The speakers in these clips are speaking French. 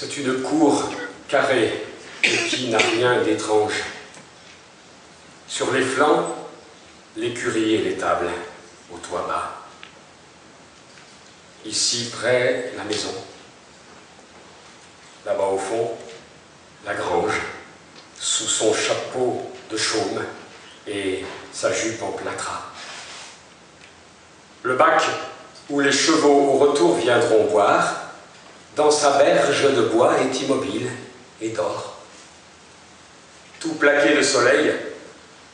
C'est une cour carrée qui n'a rien d'étrange. Sur les flancs, l'écurie et l'étable, au toit bas. Ici, près, la maison. Là-bas au fond, la grange, sous son chapeau de chaume et sa jupe en plâtras. Le bac où les chevaux au retour viendront boire, dans sa berge de bois est immobile et dort. Tout plaqué de soleil,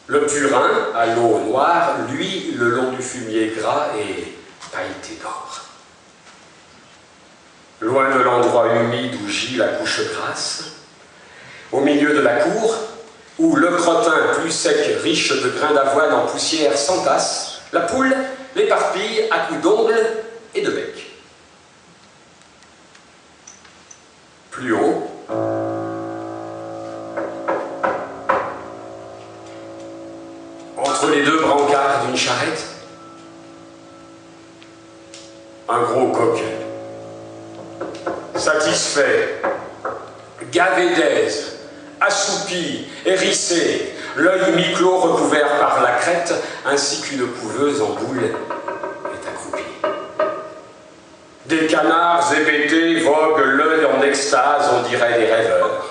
le purin à l'eau noire, lui, le long du fumier gras et pailleté d'or. Loin de l'endroit humide où gît la couche grasse, au milieu de la cour, où le crottin plus sec, riche de grains d'avoine en poussière s'entasse, la poule l'éparpille à coups d'ongles et de bec. Plus haut, entre les deux brancards d'une charrette, un gros coq, satisfait, gavé d'aise, assoupi, hérissé, l'œil mi-clos recouvert par la crête, ainsi qu'une couveuse en boule est accroupie. Des canards hébétés voguent l'œil en extase, on dirait des rêveurs.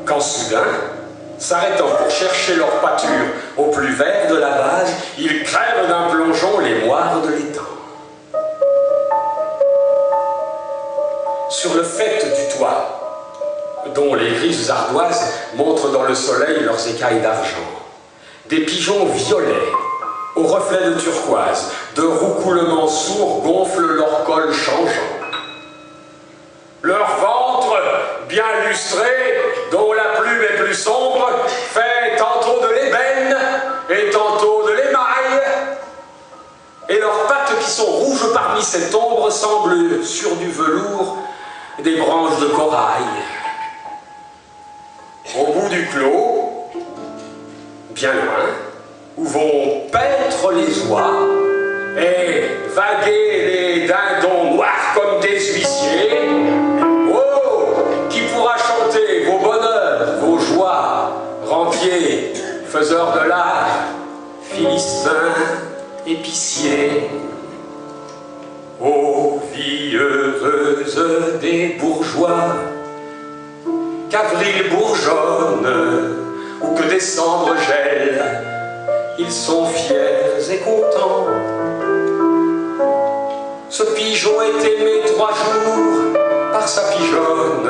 Quand soudain, s'arrêtant pour chercher leur pâture au plus vert de la vase, ils crèvent d'un plongeon les moires de l'étang. Sur le faîte du toit, dont les grises ardoises montrent dans le soleil leurs écailles d'argent, des pigeons violets, aux reflets de turquoise, de roucoulements sourds gonflent leur col changeant. Leur ventre, bien lustré, dont la plume est plus sombre, fait tantôt de l'ébène et tantôt de l'émail, et leurs pattes qui sont rouges parmi cette ombre semblent sur du velours des branches de corail. Au bout du clos, bien loin, où vont paître les oies et vaguer les dindons noirs comme des huissiers, oh, qui pourra chanter vos bonheurs, vos joies, rentiers, faiseurs de l'art, philistins, épiciers. Ô vie heureuse des bourgeois, qu'avril bourgeonne ou que décembre gèle, ils sont fiers et contents. Ce pigeon est aimé 3 jours par sa pigeonne,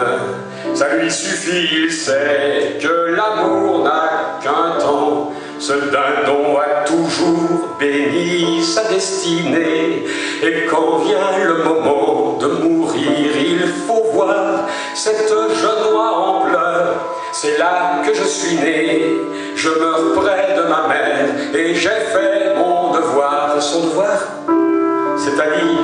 ça lui suffit, il sait que l'amour n'a qu'un temps. Ce dindon a toujours béni sa destinée, et quand vient le moment de mourir, il faut voir cette jeune oie en pleurs. C'est là que je suis né, je meurs près de ma mère, et j'ai fait mon devoir. Son devoir, c'est-à-dire,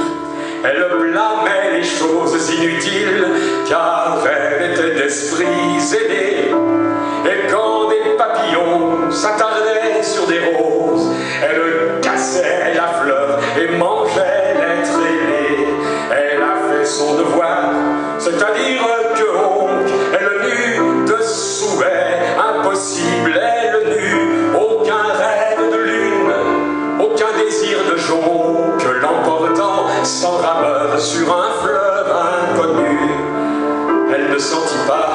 elle blâmait les choses inutiles, car elle était d'esprit zélé. Et quand des papillons s'attardaient sur des roses, elle cassait la fleur et mangeait l'être ailé. Elle a fait son devoir, c'est-à-dire que honte, elle n'eut de souhait impossible, elle n'eut aucun rêve de lune, aucun désir de jonque, l'emportant sans rameur sur un fleuve inconnu. Elle ne sentit pas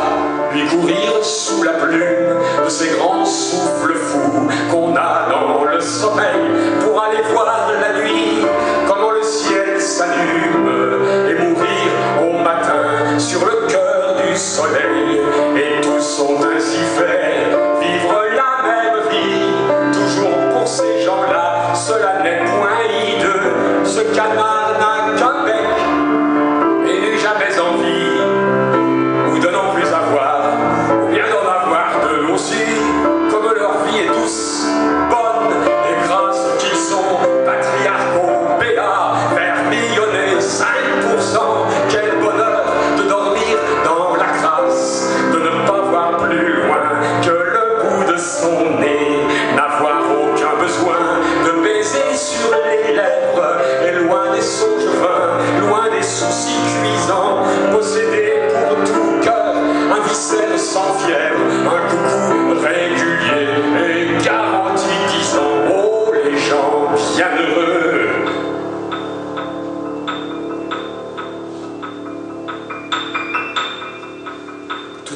lui courir sous la plume de ces grands souffles fous qu'on a dans le sommeil pour aller voir la nuit comment le ciel s'allume et mourir au matin sur le cœur du soleil. Et tous ont ainsi fait vivre la même vie, toujours pour ces gens-là, cela n'est point hideux. Ce canard n'a qu'un bec et n'eut jamais envie de n'en plus avoir, ou bien d'en avoir deux aussi, comme leur vie est douce, bonne et grasse qu'ils sont, patriarcaux, béats, vermillonnés, 5%, quel bonheur de dormir dans la crasse, de ne pas voir plus loin que le bout de son nez, n'avoir aucun besoin de baiser sur les lèvres, et loin des songes vains,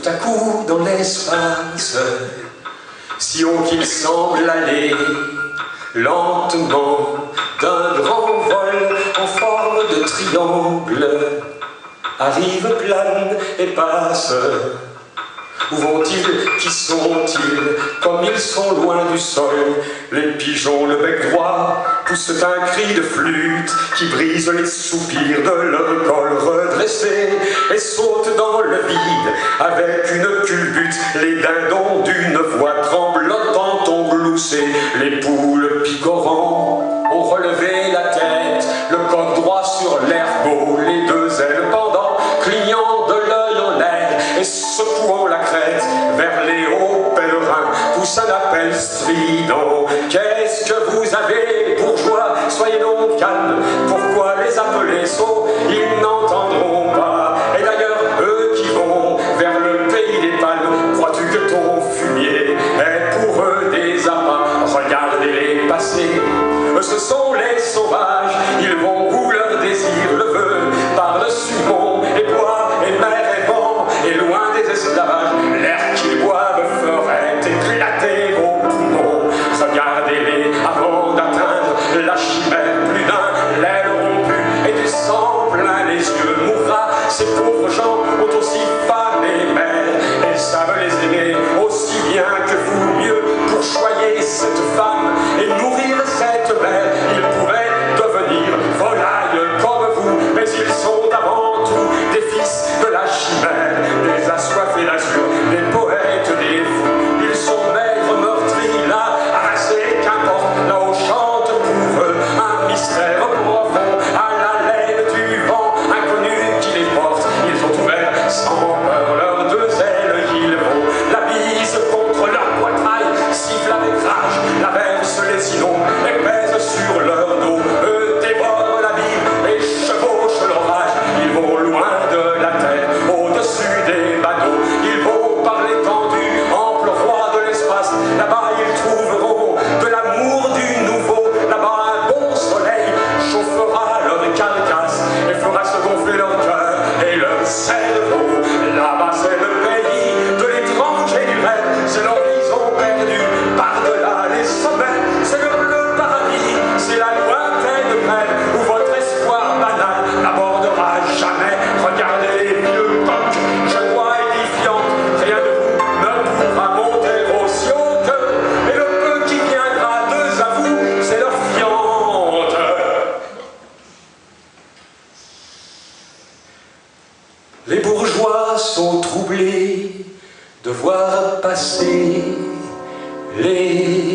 tout à coup dans l'espace, si haut qu'il semble aller, lentement, d'un grand vol en forme de triangle, arrive, plane et passe. Où vont-ils? Qui sont-ils? Comme ils sont loin du sol, les pigeons, le bec droit, poussent un cri de flûte qui brise les soupirs de leur col redressé et saute dans le vide avec une culbute. Les dindons d'une voix tremblotante ont gloussé, les poules picorant ont relevé la tête, le coq droit sur l'herbeau, les deux ailes pendant, clignant de l'œil en l'air et secouant la crête vers les hauts pèlerins, pousse un appel strident. Qu'est-ce que vous avez, bourgeois? Soyez donc calmes, pourquoi les appeler sots? Ils n'entendront pas. Et d'ailleurs, eux qui vont vers le pays des palmes, crois-tu que ton fumier est pour eux des appâts? Regardez-les passer, ce sont les sauvages, ils vont où leur désir le veut, par-dessus monts et bois et mer et vent, et loin des esclavages, l'air qu'ils boivent ferait éclater vos poumons. Regardez-les avant d'atteindre la chimère, plus d'un, l'aile rompue et du sang plein les yeux. Mourra, ces pauvres gens ont aussi femme et mère, et savent les aimer aussi bien que vous, mieux pour choyer cette femme et nourrir cette mère. Ils pouvaient devenir volailles comme vous, mais ils sont avant tout des fils de la chimère, des assoiffés d'azur, des poètes, des fous. Ils sont maigres, meurtris, là, harassés, qu'importe, là où chante pour eux un mystère profond, à la laine du vent inconnu qui les porte. Ils ont ouvert sans peur leurs deux ailes, ils vont la bise contre leur poitrail, siffle avec rage, la verse les inonde et pèse sur leur dos. Eux dévorent la Bible et chevauchent l'orage. Ils vont loin de la terre, au-dessus des bateaux. Ils vont par l'étendue, ample roi de l'espace. Là-bas ils trouveront de l'amour du nouveau. Là-bas un bon soleil chauffera leur carcasse et fera se gonfler leur cœur et leur cerveau. Là-bas c'est le pays de l'étranger du rêve, c'est l'horizon perdu par-delà les sommets, c'est le bleu paradis, c'est la lointaine grève où votre espoir banal n'abordera jamais. Regardez les vieux coqs, genois édifiantes, rien de vous ne pourra monter aussi haut qu'eux, et le peu qui viendra d'eux à vous, c'est leur fiente. Les bourgeois sont troublés de voir passer les